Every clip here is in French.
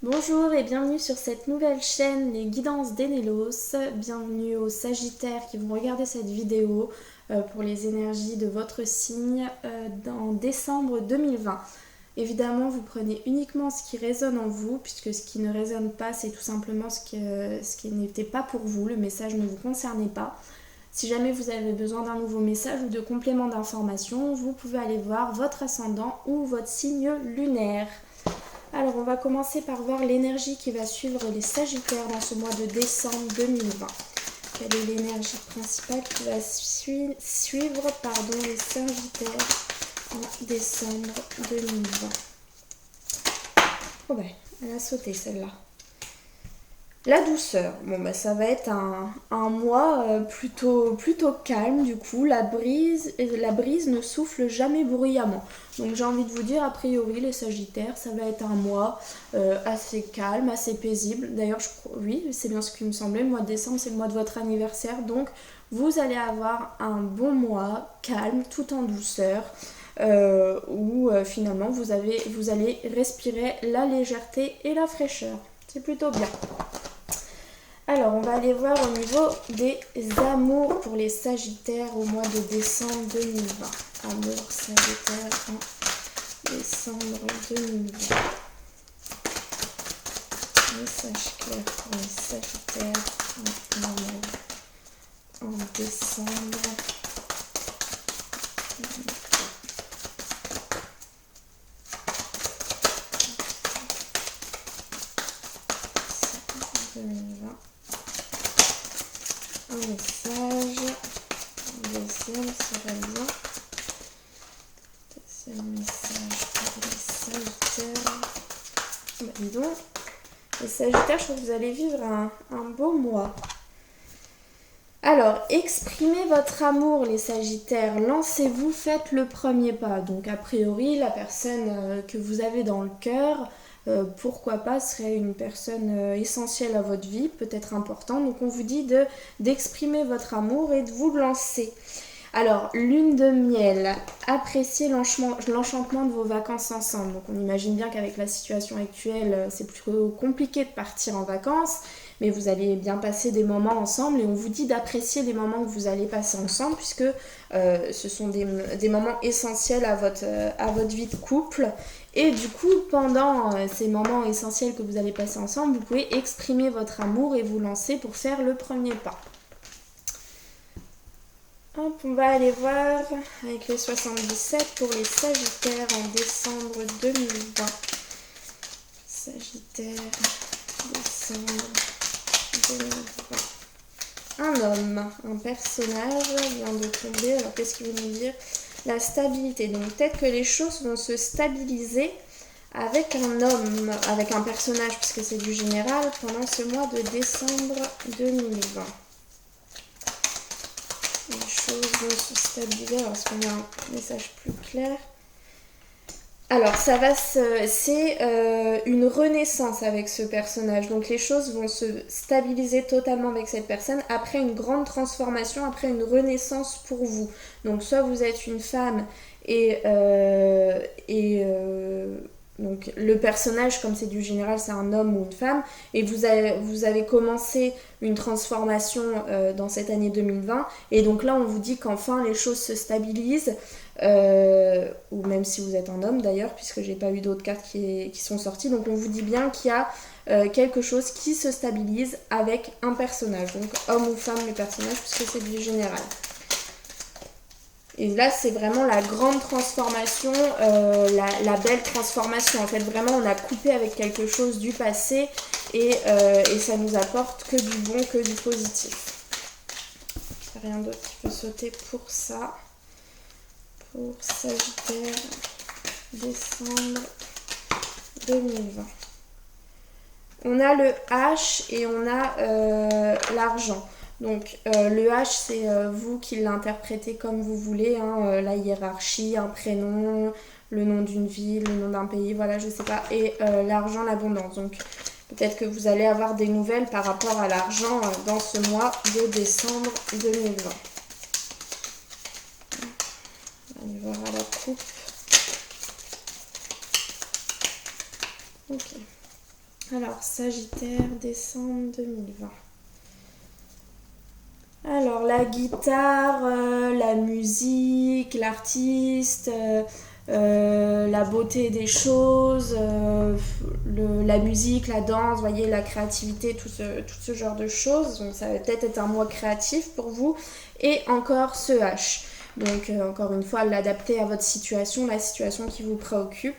Bonjour et bienvenue sur cette nouvelle chaîne, les guidances d'Enelos. Bienvenue aux Sagittaires qui vont regarder cette vidéo pour les énergies de votre signe en décembre 2020. Évidemment, vous prenez uniquement ce qui résonne en vous, puisque ce qui ne résonne pas, c'est tout simplement ce qui n'était pas pour vous. Le message ne vous concernait pas. Si jamais vous avez besoin d'un nouveau message ou de complément d'information, vous pouvez aller voir votre ascendant ou votre signe lunaire. Alors on va commencer par voir l'énergie qui va suivre les Sagittaires dans ce mois de décembre 2020. Quelle est l'énergie principale qui va suivre les Sagittaires en décembre 2020? Oh ben, elle a sauté celle-là. La douceur, ça va être un mois plutôt calme du coup, la brise ne souffle jamais bruyamment. Donc j'ai envie de vous dire, a priori les Sagittaires, ça va être un mois assez calme, assez paisible. D'ailleurs, oui, c'est bien ce qui me semblait, le mois de décembre c'est le mois de votre anniversaire, donc vous allez avoir un bon mois calme, tout en douceur. Où finalement vous allez respirer la légèreté et la fraîcheur. C'est plutôt bien. Alors, on va aller voir au niveau des amours pour les Sagittaires au mois de décembre 2020. Amour Sagittaire en décembre 2020. Message clair pour les Sagittaires en amour en décembre 2020. Un message. Deuxième serait bien. Deuxième message pour les Sagittaires. Dis donc, les Sagittaires, je trouve que vous allez vivre un beau mois. Alors, exprimez votre amour, les Sagittaires. Lancez-vous, faites le premier pas. Donc, a priori, la personne que vous avez dans le cœur, pourquoi pas, serait une personne essentielle à votre vie, peut-être importante. Donc, on vous dit d'exprimer votre amour et de vous lancer. Alors, lune de miel, appréciez l'enchantement de vos vacances ensemble. Donc, on imagine bien qu'avec la situation actuelle, c'est plutôt compliqué de partir en vacances, mais vous allez bien passer des moments ensemble et on vous dit d'apprécier les moments que vous allez passer ensemble puisque ce sont des moments essentiels à votre vie de couple. Et du coup, pendant ces moments essentiels que vous allez passer ensemble, vous pouvez exprimer votre amour et vous lancer pour faire le premier pas. Hop, on va aller voir avec les 77 pour les Sagittaires en décembre 2020. Sagittaire, décembre 2020. Un homme, un personnage vient de tomber. Alors qu'est-ce qu'il veut nous dire? La stabilité. Donc peut-être que les choses vont se stabiliser avec un homme, avec un personnage, puisque c'est du général, pendant ce mois de décembre 2020. Les choses vont se stabiliser. Alors, est-ce qu'on a un message plus clair? Alors, c'est une renaissance avec ce personnage. Donc, les choses vont se stabiliser totalement avec cette personne après une grande transformation, après une renaissance pour vous. Donc, soit vous êtes une femme donc le personnage, comme c'est du général, c'est un homme ou une femme, et vous avez commencé une transformation dans cette année 2020, et donc là on vous dit qu'enfin les choses se stabilisent, ou même si vous êtes un homme d'ailleurs, puisque j'ai pas eu d'autres cartes qui sont sorties, donc on vous dit bien qu'il y a quelque chose qui se stabilise avec un personnage, donc homme ou femme le personnage, puisque c'est du général. Et là, c'est vraiment la grande transformation, la belle transformation. En fait, vraiment, on a coupé avec quelque chose du passé et ça nous apporte que du bon, que du positif. Rien d'autre qui peut sauter pour ça. Pour Sagittaire, décembre 2020. On a le H et on a l'argent. Donc le H, c'est vous qui l'interprétez comme vous voulez, hein, la hiérarchie, un prénom, le nom d'une ville, le nom d'un pays, voilà, je sais pas. Et l'argent, l'abondance. Donc peut-être que vous allez avoir des nouvelles par rapport à l'argent dans ce mois de décembre 2020. On va aller voir à la coupe. Ok. Alors, Sagittaire, décembre 2020. Alors, la guitare, la musique, l'artiste, la beauté des choses, la musique, la danse, vous voyez, la créativité, tout ce genre de choses. Donc, ça va peut-être être un mois créatif pour vous. Et encore ce H. Donc, encore une fois, l'adapter à votre situation, la situation qui vous préoccupe.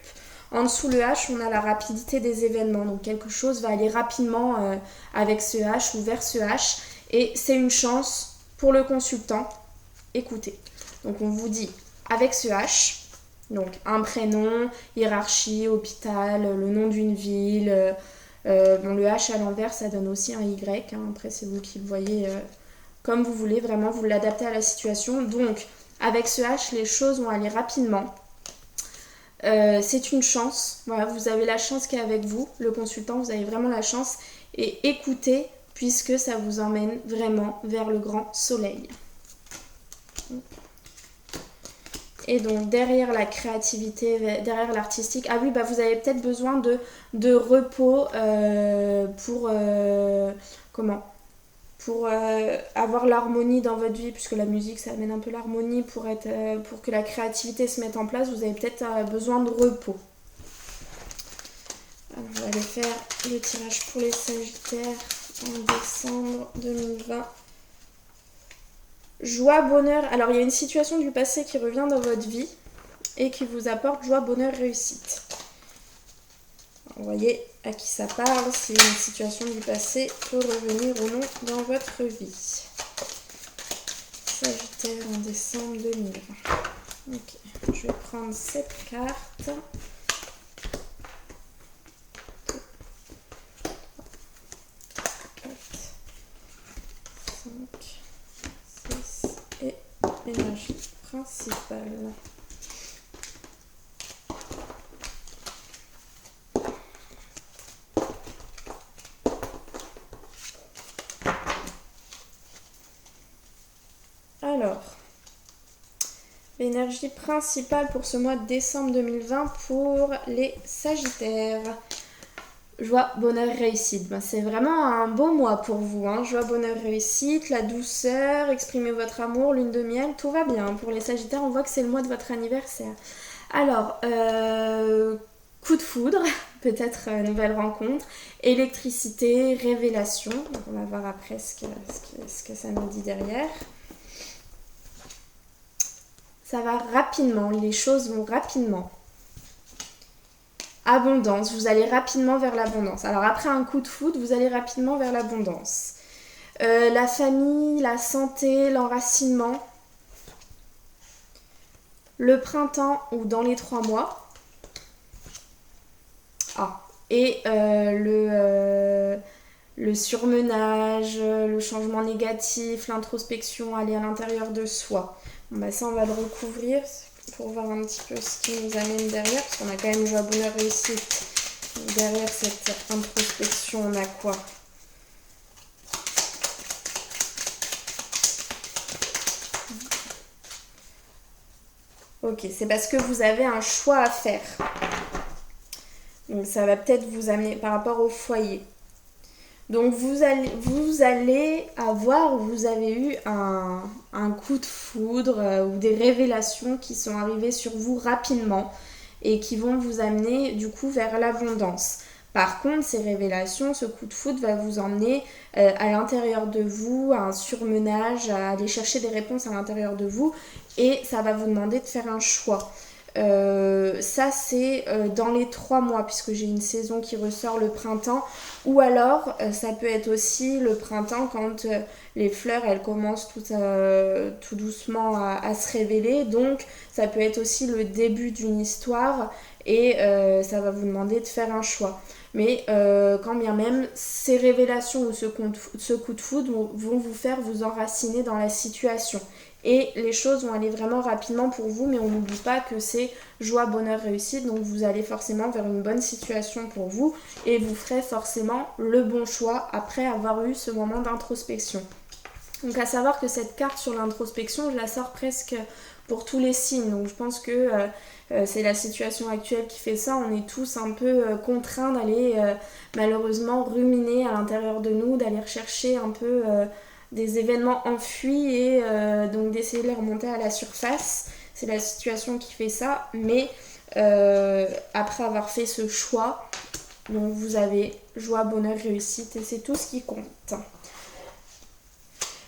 En dessous le H, on a la rapidité des événements. Donc, quelque chose va aller rapidement avec ce H ou vers ce H. Et c'est une chance pour le consultant. Écoutez. Donc, on vous dit avec ce H, donc un prénom, hiérarchie, hôpital, le nom d'une ville. Bon, le H à l'envers, ça donne aussi un Y. Hein. Après, c'est vous qui le voyez comme vous voulez. Vraiment, vous l'adaptez à la situation. Donc, avec ce H, les choses vont aller rapidement. C'est une chance. Voilà, vous avez la chance qui est avec vous. Le consultant, vous avez vraiment la chance. Et écoutez, puisque ça vous emmène vraiment vers le grand soleil. Et donc derrière la créativité, derrière l'artistique, ah oui, bah vous avez peut-être besoin de repos pour avoir l'harmonie dans votre vie, puisque la musique ça amène un peu l'harmonie pour que la créativité se mette en place. Vous avez peut-être besoin de repos. Alors, on va aller faire le tirage pour les Sagittaires en décembre 2020. Joie, bonheur. Alors, il y a une situation du passé qui revient dans votre vie et qui vous apporte joie, bonheur, réussite. Vous voyez à qui ça parle, si une situation du passé peut revenir ou non dans votre vie. Sagittaire en décembre 2020. Ok, je vais prendre cette carte. 5, 6 et énergie principale. Alors, l'énergie principale pour ce mois de décembre 2020 pour les Sagittaires. Joie, bonheur, réussite. Ben, c'est vraiment un beau mois pour vous. Hein. Joie, bonheur, réussite, la douceur, exprimer votre amour, lune de miel, tout va bien. Pour les Sagittaires, on voit que c'est le mois de votre anniversaire. Alors, coup de foudre, peut-être nouvelle rencontre, électricité, révélation. Donc, on va voir après ce que ça nous dit derrière. Ça va rapidement, les choses vont rapidement. Abondance, vous allez rapidement vers l'abondance. Alors après un coup de foudre, vous allez rapidement vers l'abondance. La famille, la santé, l'enracinement. Le printemps ou dans les 3 mois. Ah, et le surmenage, le changement négatif, l'introspection, aller à l'intérieur de soi. Bon, bah ça, on va le recouvrir pour voir un petit peu ce qui nous amène derrière, parce qu'on a quand même joie, bonheur, réussite. Derrière cette introspection, on a quoi? Ok, c'est parce que vous avez un choix à faire. Donc ça va peut-être vous amener par rapport au foyer. Donc vous allez avoir, vous avez eu un coup de foudre ou des révélations qui sont arrivées sur vous rapidement et qui vont vous amener du coup vers l'abondance. Par contre, ces révélations, ce coup de foudre va vous emmener à l'intérieur de vous, à un surmenage, à aller chercher des réponses à l'intérieur de vous et ça va vous demander de faire un choix. Ça c'est dans les 3 mois puisque j'ai une saison qui ressort le printemps ou alors ça peut être aussi le printemps quand les fleurs elles commencent tout doucement à se révéler, donc ça peut être aussi le début d'une histoire et ça va vous demander de faire un choix. Mais quand bien même ces révélations ou ce coup de foudre vont vous faire vous enraciner dans la situation. Et les choses vont aller vraiment rapidement pour vous, mais on n'oublie pas que c'est joie, bonheur, réussite. Donc vous allez forcément vers une bonne situation pour vous et vous ferez forcément le bon choix après avoir eu ce moment d'introspection. Donc à savoir que cette carte sur l'introspection, je la sors presque pour tous les signes. Donc je pense que c'est la situation actuelle qui fait ça. On est tous un peu contraints d'aller malheureusement ruminer à l'intérieur de nous, d'aller rechercher un peu des événements enfuis et donc d'essayer de les remonter à la surface. C'est la situation qui fait ça, mais après avoir fait ce choix, donc vous avez joie, bonheur, réussite et c'est tout ce qui compte.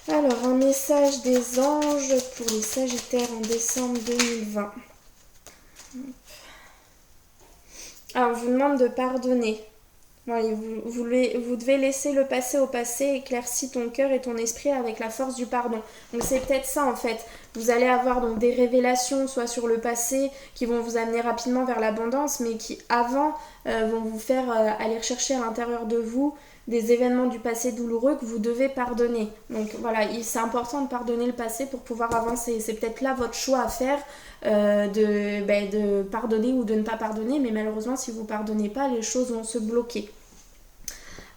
Alors, un message des anges pour les Sagittaires en décembre 2020. Alors, on vous demande de pardonner. Oui, vous devez laisser le passé au passé, éclaircis ton cœur et ton esprit avec la force du pardon. Donc c'est peut-être ça en fait. Vous allez avoir donc des révélations soit sur le passé qui vont vous amener rapidement vers l'abondance, mais qui avant vont vous faire aller rechercher à l'intérieur de vous des événements du passé douloureux que vous devez pardonner. Donc voilà, c'est important de pardonner le passé pour pouvoir avancer. C'est peut-être là votre choix à faire de pardonner ou de ne pas pardonner, mais malheureusement si vous ne pardonnez pas, les choses vont se bloquer.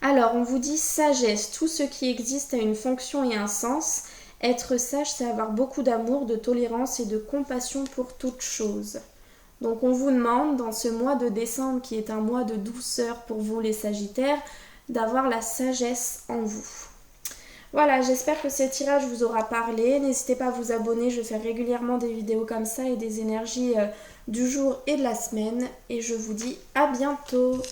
Alors, on vous dit sagesse, tout ce qui existe a une fonction et un sens. Être sage, c'est avoir beaucoup d'amour, de tolérance et de compassion pour toute chose. Donc on vous demande, dans ce mois de décembre, qui est un mois de douceur pour vous les Sagittaires, d'avoir la sagesse en vous. Voilà, j'espère que ce tirage vous aura parlé. N'hésitez pas à vous abonner, je fais régulièrement des vidéos comme ça et des énergies du jour et de la semaine. Et je vous dis à bientôt.